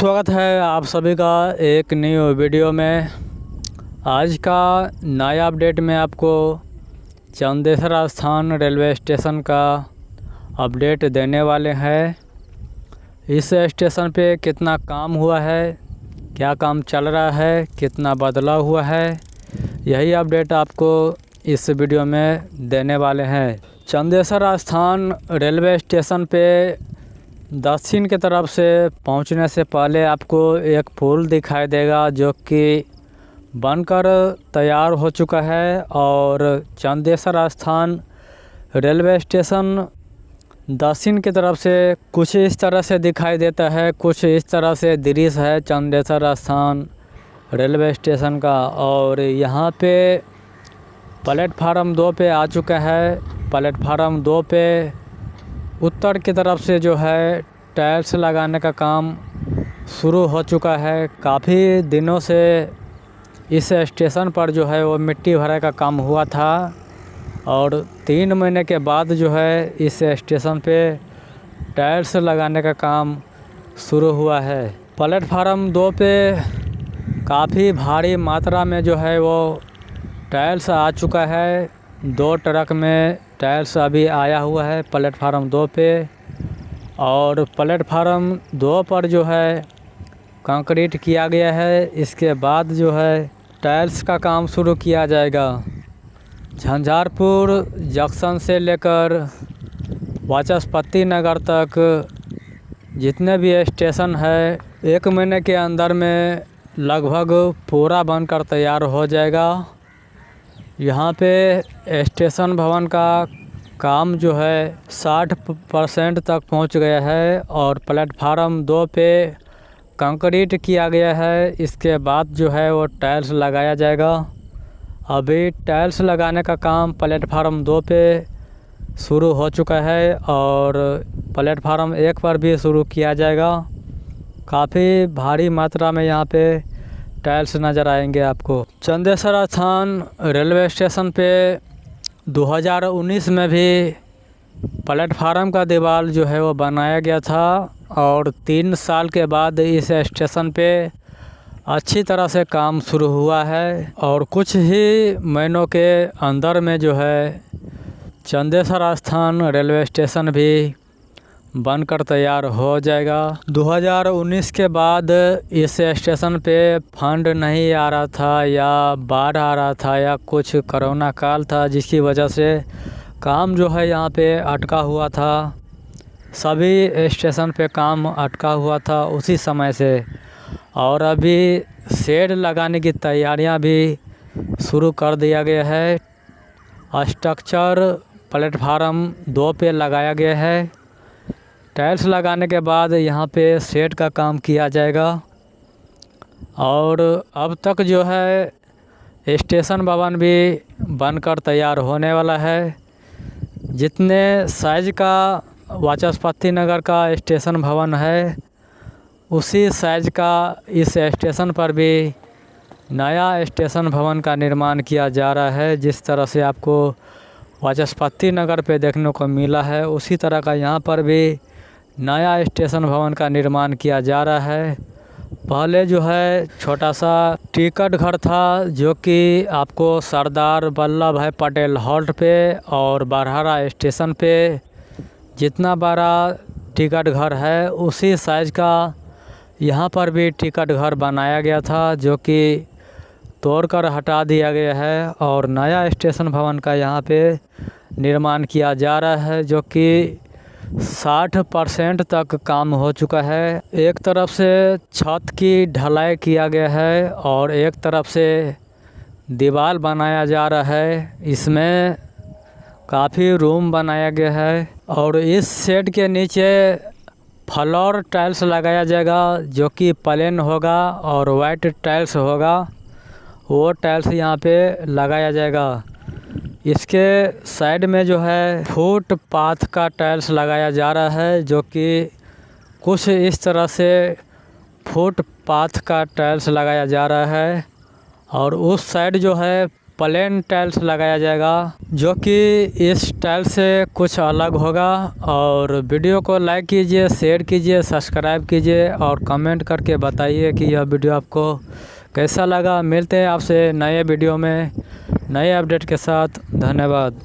स्वागत है आप सभी का एक न्यू वीडियो में। आज का नया अपडेट में आपको चंदेसर स्थान रेलवे स्टेशन का अपडेट देने वाले हैं। इस स्टेशन पे कितना काम हुआ है, क्या काम चल रहा है, कितना बदलाव हुआ है, यही अपडेट आपको इस वीडियो में देने वाले हैं। चंदेसर स्थान रेलवे स्टेशन पे दक्षिण की तरफ से पहुंचने से पहले आपको एक पुल दिखाई देगा जो कि बनकर तैयार हो चुका है। और चंदेसर स्थान रेलवे स्टेशन दक्षिण की तरफ से कुछ इस तरह से दिखाई देता है, कुछ इस तरह से दृश्य है चंदेसर स्थान रेलवे स्टेशन का। और यहाँ पे प्लेटफार्म 2 पे आ चुका है। प्लेटफार्म 2 पे उत्तर की तरफ से जो है टाइल्स लगाने का काम शुरू हो चुका है। काफ़ी दिनों से इस स्टेशन पर जो है वो मिट्टी भराई का काम हुआ था और 3 महीने के बाद जो है इस स्टेशन पे टाइल्स लगाने का काम शुरू हुआ है। प्लेटफार्म 2 पे काफ़ी भारी मात्रा में जो है वो टाइल्स आ चुका है। 2 ट्रक में टाइल्स अभी आया हुआ है प्लेटफार्म 2 पे। और प्लेटफार्म 2 पर जो है कंक्रीट किया गया है। इसके बाद जो है टाइल्स का काम शुरू किया जाएगा। झंझारपुर जंक्शन से लेकर वाचस्पति नगर तक जितने भी स्टेशन है 1 महीने के अंदर में लगभग पूरा बनकर तैयार हो जाएगा। यहाँ पे स्टेशन भवन का काम जो है 60% तक पहुँच गया है और प्लेटफार्म 2 पे कंक्रीट किया गया है। इसके बाद जो है वो टाइल्स लगाया जाएगा। अभी टाइल्स लगाने का काम प्लेटफार्म 2 पे शुरू हो चुका है और प्लेटफार्म 1 पर भी शुरू किया जाएगा। काफ़ी भारी मात्रा में यहाँ पे टाइल्स नज़र आएंगे आपको। चंदेसर स्थान रेलवे स्टेशन पे 2019 में भी प्लेटफार्म का दीवार जो है वो बनाया गया था और 3 साल के बाद इस स्टेशन पे अच्छी तरह से काम शुरू हुआ है। और कुछ ही महीनों के अंदर में जो है चंदेसर स्थान रेलवे स्टेशन भी बनकर तैयार हो जाएगा। 2019 के बाद इस स्टेशन पे फंड नहीं आ रहा था या बाढ़ आ रहा था या कुछ कोरोना काल था, जिसकी वजह से काम जो है यहाँ पे अटका हुआ था। सभी स्टेशन पे काम अटका हुआ था उसी समय से। और अभी शेड लगाने की तैयारियां भी शुरू कर दिया गया है। स्ट्रक्चर प्लेटफार्म 2 पे लगाया गया है। टाइल्स लगाने के बाद यहाँ पे शेड का काम किया जाएगा। और अब तक जो है स्टेशन भवन भी बनकर तैयार होने वाला है। जितने साइज का वाचस्पति नगर का स्टेशन भवन है उसी साइज का इस स्टेशन पर भी नया स्टेशन भवन का निर्माण किया जा रहा है। जिस तरह से आपको वाचस्पति नगर पे देखने को मिला है उसी तरह का यहाँ पर भी नया स्टेशन भवन का निर्माण किया जा रहा है। पहले जो है छोटा सा टिकट घर था जो कि आपको सरदार वल्लभ भाई पटेल हॉल्ट पे और बरहरा स्टेशन पे जितना बड़ा टिकट घर है उसी साइज का यहाँ पर भी टिकट घर बनाया गया था, जो कि तोड़कर हटा दिया गया है और नया स्टेशन भवन का यहाँ पे निर्माण किया जा रहा है, जो कि 60% तक काम हो चुका है। एक तरफ से छत की ढलाई किया गया है और एक तरफ से दीवार बनाया जा रहा है। इसमें काफ़ी रूम बनाया गया है और इस शेड के नीचे फ्लोर टाइल्स लगाया जाएगा जो कि प्लेन होगा और वाइट टाइल्स होगा। वो टाइल्स यहाँ पे लगाया जाएगा। इसके साइड में जो है फुटपाथ का टाइल्स लगाया जा रहा है, जो कि कुछ इस तरह से फुटपाथ का टाइल्स लगाया जा रहा है। और उस साइड जो है प्लेन टाइल्स लगाया जाएगा, जो कि इस टाइल्स से कुछ अलग होगा। और वीडियो को लाइक कीजिए, शेयर कीजिए, सब्सक्राइब कीजिए और कमेंट करके बताइए कि यह वीडियो आपको कैसा लगा। मिलते हैं आपसे नए वीडियो में नए अपडेट के साथ। धन्यवाद।